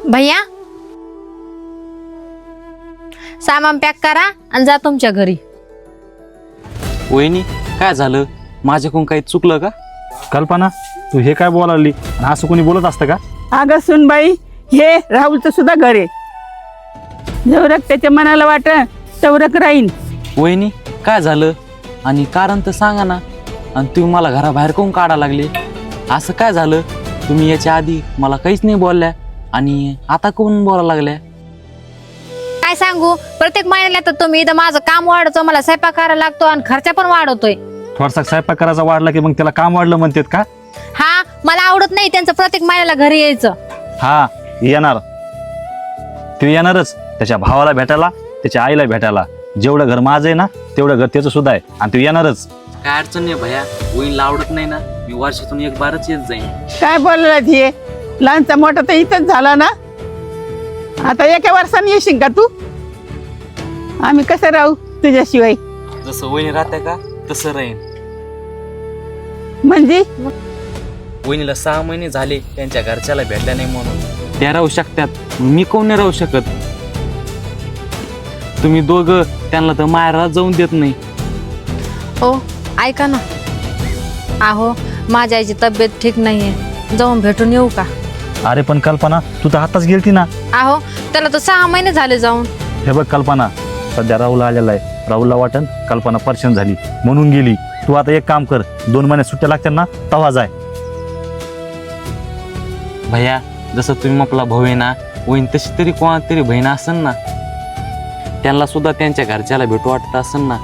भैया सामान पॅक करा आणि जा तुमच्या घरी. वहिनी काय झालं? माझ्याकडून काही चुकलं का? कल्पना तू हे काय बोलावली आणि असं कोणी बोलत असतं का? अगं सुनबाई, हे राहुलचं सुद्धा घर आहे. जवरक त्याच्या मनाला वाट तवरक राहीन. वहिनी काय झालं? आणि कारण तर सांगा ना. आणि तुम्ही मला घराबाहेर कोण काढा लागले? असं काय झालं? तुम्ही याच्या आधी मला काहीच नाही बोलल्या आणि आता कोण बोलायला लागल्या? काय सांगू, प्रत्येक महिन्याला तर तुम्ही इथं माझं काम वाढवतो, मला स्वयंपाक करायला लागतो आणि खर्च पण वाढवतोय. थोडासा स्वयंपाक करायचा वाढला की मग त्याला काम वाढलं म्हणतात का? हा, मला आवडत नाही त्यांचं प्रत्येक महिन्याला घरी यायचं. हा येणार, ते येणारच त्याच्या भावाला भेटायला, त्याच्या आईला भेटायला. जेवढं घर माझं आहे ना तेवढं घर त्याचं सुद्धा आहे आणि ते येणारच. काय अडचण नाही भैया, वहिनीला आवडत नाही ना, मी वर्षातून एक बारच येत जाईन. काय बोलला हे? लहानचा मोठा तर इथंच झाला ना. आता एका वर्षाने येशील का तू? आम्ही कसं राहू तुझ्याशिवाय? जसं वहिनी राहते का तसं राहीन. म्हणजे वहिनीला 6 महिने झाले त्यांच्या घरच्याला भेटल्या नाही म्हणून. त्या राहू शकतात, मी कोण नाही राहू शकत? तुम्ही दोघं त्यांना तर माहेराला जाऊन देत नाही. हो ऐका ना, आहो माझ्या आईची तब्येत ठीक नाहीये, जाऊन भेटून येऊ का? अरे पण कल्पना तू तर आताच गेलती ना. आहो त्याला तर 6 महिने झाले जाऊन. हे बघ कल्पना, सध्या राहुल आलेला आहे. राहुलला वाटन कल्पना परेशान झाली म्हणून गेली. तू आता एक काम कर, 2 महिने सुट्ट्या लागतात ना तवा जाय. भैया जसं तुम्ही आपला भाऊ आहे ना, वहीन तशी तरी कोणा तरी बहीण असेल ना, त्यांना सुद्धा त्यांच्या घरच्याला भेटू वाटत असेल ना.